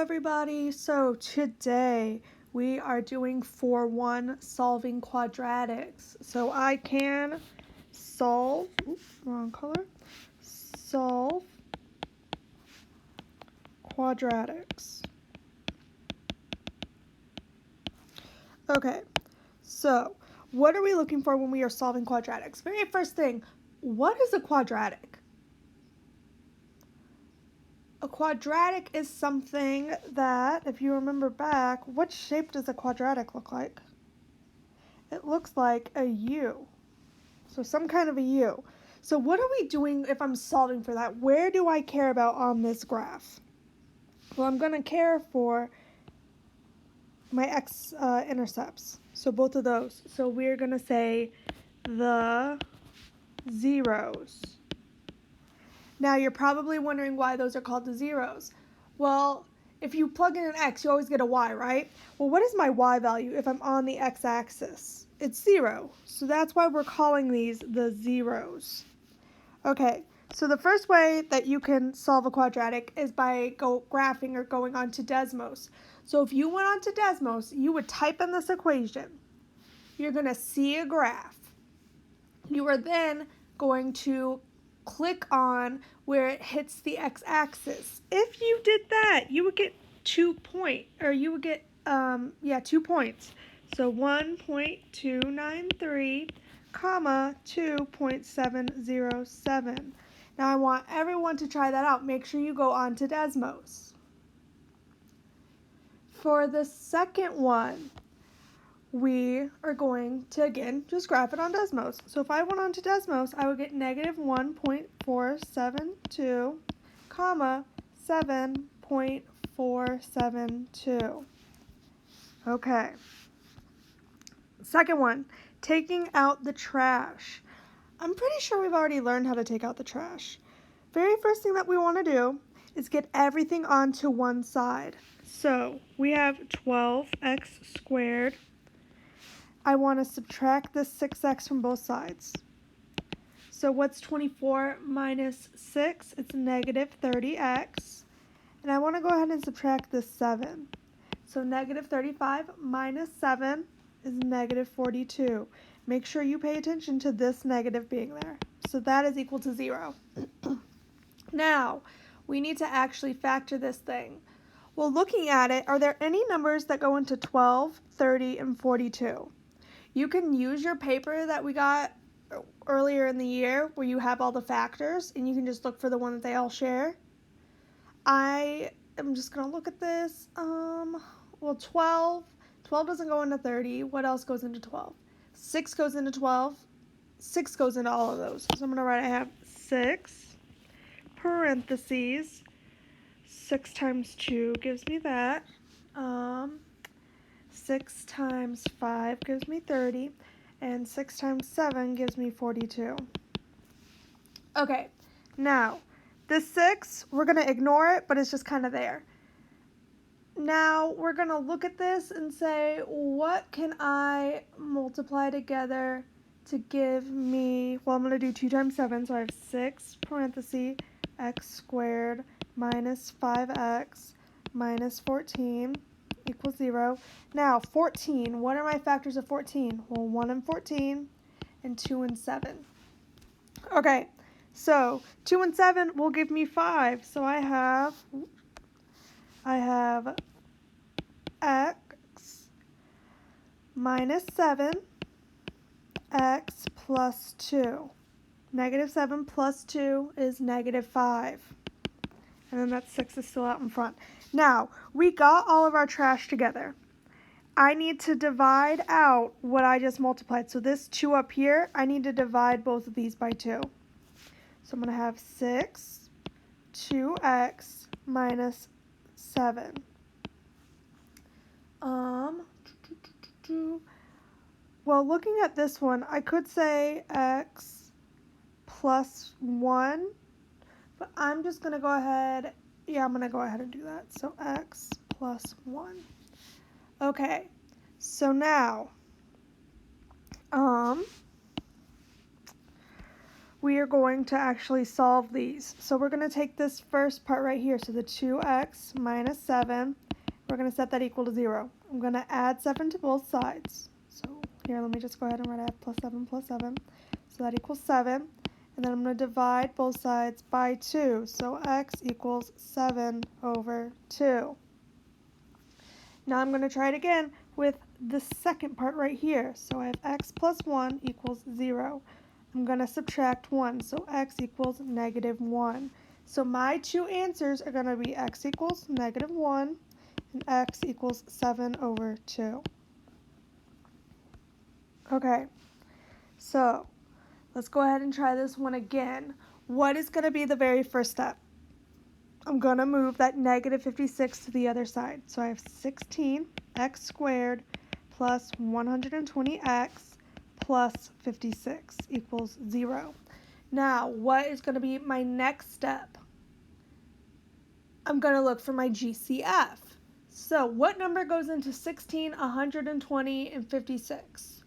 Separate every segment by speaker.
Speaker 1: everybody. So today we are doing 4-1 solving quadratics. So I can solve, wrong color, solve quadratics. Okay, so what are we looking for when we are solving quadratics? Very first thing, what is a quadratic? A quadratic is something that, if you remember back, what shape does a quadratic look like? It looks like a U. So some kind of a U. So what are we doing if I'm solving for that? Where do I care about on this graph? Well, I'm going to care for my x-intercepts. So both of those. So we're going to say the zeros. Now you're probably wondering why those are called the zeros. Well, if you plug in an x, you always get a y, right? Well, what is my y value if I'm on the x-axis? It's 0. So that's why we're calling these the zeros. Okay, so the first way that you can solve a quadratic is by graphing or going on to Desmos. So if you went on to Desmos, you would type in this equation. You're going to see a graph. You are then going to click on where it hits the x-axis. If you did that, you would get 2 points. So 1.293, comma 2.707. Now I want everyone to try that out. Make sure you go on to Desmos. For the second one, we are going to, again, just graph it on Desmos. So if I went on to Desmos, I would get negative 1.472, comma 7.472. Okay. Second one, taking out the trash. I'm pretty sure we've already learned how to take out the trash. Very first thing that we want to do is get everything onto one side. So we have 12x squared. I want to subtract this 6x from both sides. So what's 24 minus 6? It's negative 30x. And I want to go ahead and subtract this 7. So negative 35 minus 7 is negative 42. Make sure you pay attention to this negative being there. So that is equal to 0. Now, we need to actually factor this thing. Well, looking at it, are there any numbers that go into 12, 30, and 42? You can use your paper that we got earlier in the year where you have all the factors and you can just look for the one that they all share. I am just going to look at this. Well, 12 doesn't go into 30. What else goes into 12? 6 goes into 12. 6 goes into all of those. So I'm going to write I have 6 parentheses. 6 times 2 gives me that. 6 times 5 gives me 30, and 6 times 7 gives me 42. Okay, now, this 6, we're going to ignore it, but it's just kind of there. Now, we're going to look at this and say, what can I multiply together to give me, well, I'm going to do 2 times 7, so I have 6 parentheses, x squared minus 5x minus 14 equals 0. Now, 14, what are my factors of 14? Well, 1 and 14, and 2 and 7. Okay, so 2 and 7 will give me 5. So I have x minus 7, x plus 2. Negative 7 plus 2 is negative 5. And then that 6 is still out in front. Now, we got all of our trash together. I need to divide out what I just multiplied. So this 2 up here, I need to divide both of these by 2. So I'm going to have 6, 2x minus 7. Well, looking at this one, I could say x plus 1. But I'm just going to go ahead, I'm going to go ahead and do that. So x plus 1. Okay, so we are going to actually solve these. So we're going to take this first part right here, so the 2x minus 7, we're going to set that equal to 0. I'm going to add 7 to both sides. So here, let me just go ahead and write out plus 7, so that equals 7. And then I'm going to divide both sides by 2, so x equals 7 over 2. Now I'm going to try it again with the second part right here. So I have x plus 1 equals 0. I'm going to subtract 1, so x equals negative 1. So my two answers are going to be x equals negative 1 and x equals 7 over 2. Okay, so let's go ahead and try this one again. What is going to be the very first step? I'm going to move that negative 56 to the other side. So I have 16x squared plus 120x plus 56 equals 0. Now, what is going to be my next step? I'm going to look for my GCF. So what number goes into 16, 120, and 56?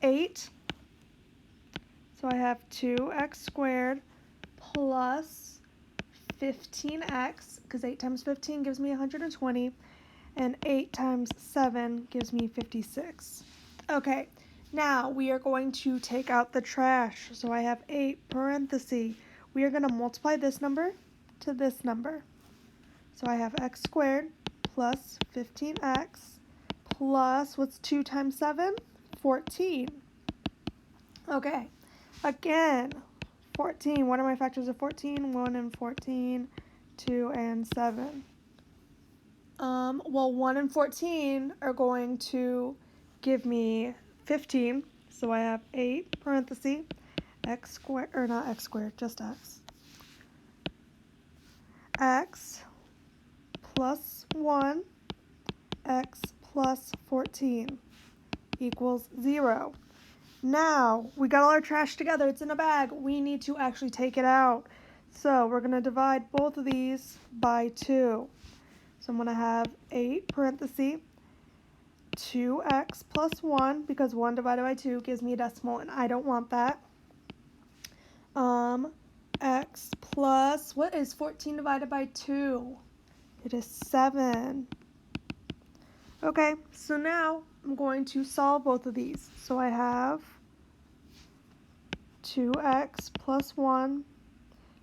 Speaker 1: 8. So I have 2x squared plus 15x, because 8 times 15 gives me 120, and 8 times 7 gives me 56. Okay, now we are going to take out the trash. So I have 8 parentheses. We are going to multiply this number to this number. So I have x squared plus 15x plus, what's 2 times 7? 14. Okay, again, 14. What are my factors of 14? 1 and 14, 2 and 7. Well, 1 and 14 are going to give me 15. So I have 8 parentheses, x squared, or not x squared, just x. X plus 1, x plus 14 equals 0. Now, we got all our trash together. It's in a bag. We need to actually take it out. So we're going to divide both of these by 2. So I'm going to have 8 parentheses, 2x plus 1, because 1 divided by 2 gives me a decimal, and I don't want that. X plus, what is 14 divided by 2? It is 7. Okay, so now I'm going to solve both of these. So I have 2x plus 1.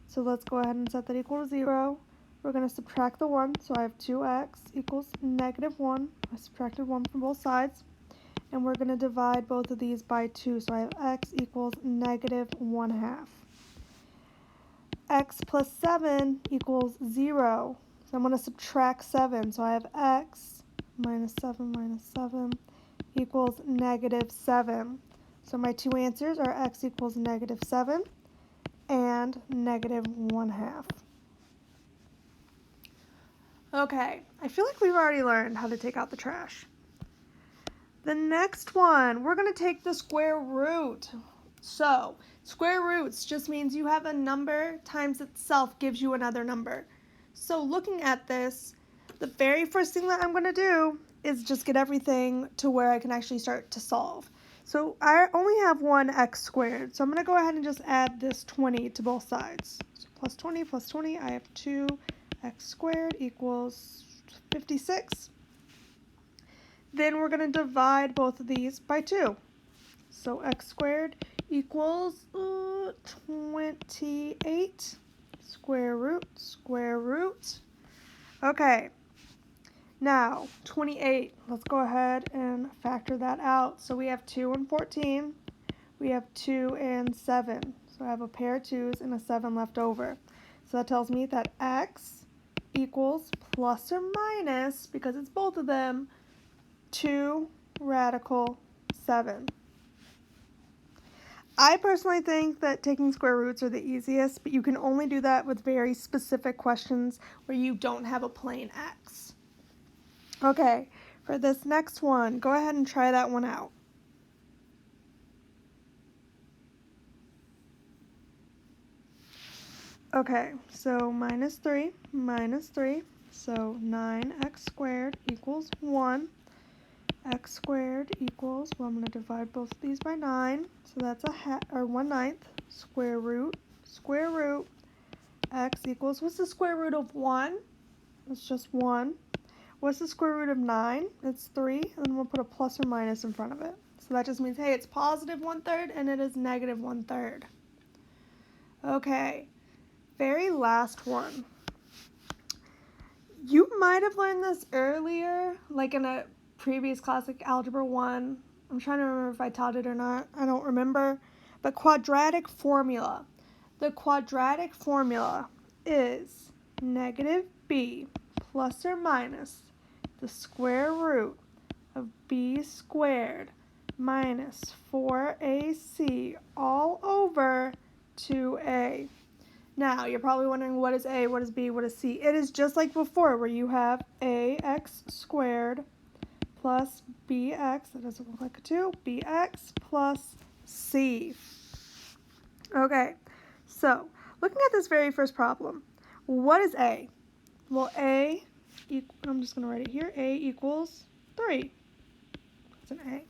Speaker 1: So let's go ahead and set that equal to 0. We're going to subtract the 1. So I have 2x equals negative 1. I subtracted 1 from both sides. And we're going to divide both of these by 2. So I have x equals negative 1/2. X plus 7 equals 0. So I'm going to subtract 7. So I have x minus 7 equals negative 7. So my two answers are x equals negative 7 and negative 1/2. Okay, I feel like we've already learned how to take out the trash. The next one, we're going to take the square root. So, square roots just means you have a number times itself gives you another number. So looking at this, the very first thing that I'm going to do is just get everything to where I can actually start to solve. So I only have one x squared, so I'm going to go ahead and just add this 20 to both sides. So plus 20, I have 2x squared equals 56. Then we're going to divide both of these by 2. So x squared equals 28. Square root. Okay, now 28. Let's go ahead and factor that out. So we have 2 and 14. We have 2 and 7. So I have a pair of 2's and a 7 left over. So that tells me that x equals plus or minus, because it's both of them, 2 radical 7. I personally think that taking square roots are the easiest, but you can only do that with very specific questions where you don't have a plain x. Okay, for this next one, go ahead and try that one out. Okay, so minus 3, so 9x squared equals 1. x squared equals, well, I'm going to divide both of these by 9, so that's a 1/9, square root x equals, what's the square root of 1? It's just 1. What's the square root of 9? It's 3, and then we'll put a plus or minus in front of it. So that just means, hey, it's positive 1/3 and it is negative 1/3. Okay, very last one. You might have learned this earlier, like in a previous class, like Algebra 1. I'm trying to remember if I taught it or not. I don't remember. But quadratic formula. The quadratic formula is negative b plus or minus the square root of b squared minus 4ac all over 2a. Now, you're probably wondering, what is a, what is b, what is c? It is just like before, where you have ax squared plus bx, that doesn't look like a 2, bx plus c. Okay, so looking at this very first problem, what is a? Well, I'm just going to write it here, a equals 3. That's an a.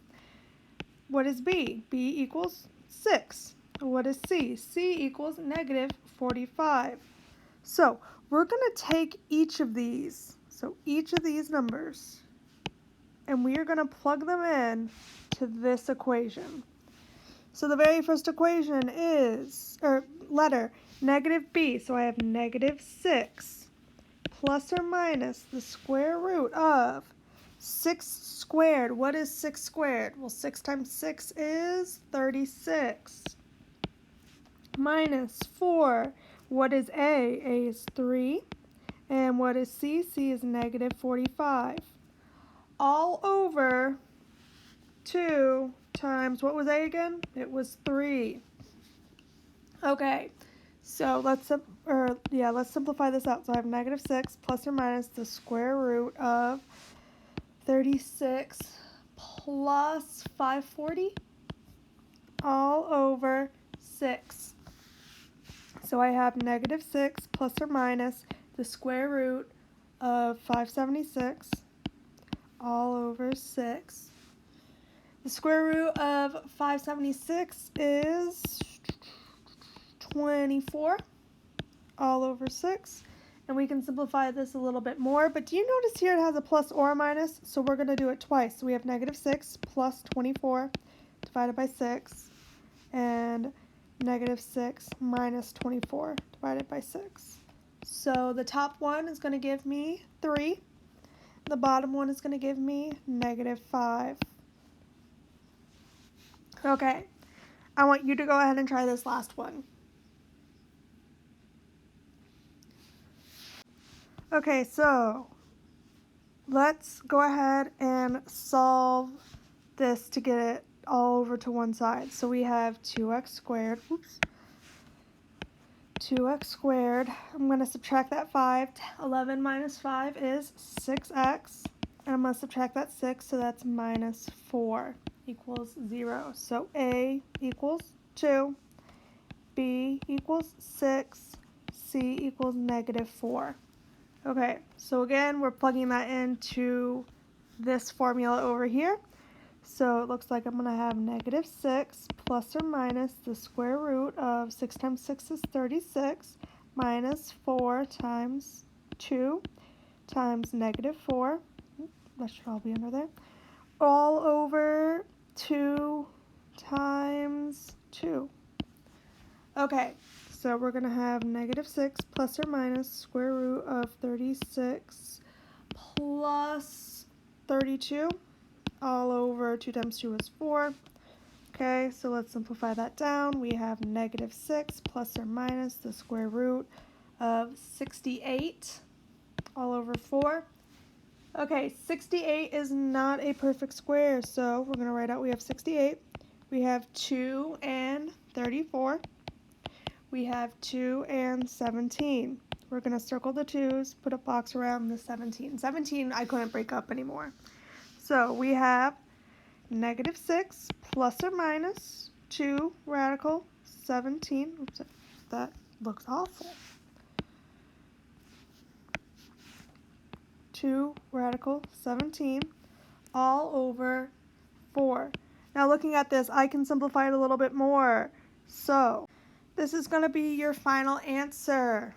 Speaker 1: What is b? B equals 6. What is c? C equals negative 45. So we're going to take each of these, numbers, and we are going to plug them in to this equation. So the very first equation is, letter, negative b, so I have negative 6 plus or minus the square root of 6 squared. What is 6 squared? Well, 6 times 6 is 36. Minus 4. What is a? A is 3. And what is c? C is negative 45. All over 2 times, what was a again? It was 3. Okay, so let's simplify this out. So I have negative 6 plus or minus the square root of 36 plus 540 all over 6. So I have negative 6 plus or minus the square root of 576 all over 6. The square root of 576 is 24 all over 6. And we can simplify this a little bit more. But do you notice here it has a plus or a minus? So we're going to do it twice. So we have negative 6 plus 24 divided by 6. And negative 6 minus 24 divided by 6. So the top one is going to give me 3. The bottom one is going to give me negative 5. Okay, I want you to go ahead and try this last one. Okay, so let's go ahead and solve this to get it all over to one side. So we have 2x squared. 2x squared. I'm going to subtract that 5. 11 minus 5 is 6x. And I'm going to subtract that 6, so that's minus 4 equals 0. So a equals 2. B equals 6. C equals negative 4. Okay, so again, we're plugging that into this formula over here. So it looks like I'm going to have negative 6 plus or minus the square root of 6 times 6 is 36 minus 4 times 2 times negative 4. That should all be under there. All over 2 times 2. Okay, so we're going to have negative 6 plus or minus square root of 36 plus 32 all over 2 times 2 is 4. Okay, so let's simplify that down. We have negative 6 plus or minus the square root of 68 all over 4. Okay, 68 is not a perfect square, so we're going to write out we have 68. We have 2 and 34. We have 2 and 17. We're going to circle the 2's, put a box around the 17. 17 I couldn't break up anymore. So we have negative 6 plus or minus 2 radical 17. Oops, that looks awful. 2 radical 17 all over 4. Now looking at this, I can simplify it a little bit more. So this is going to be your final answer.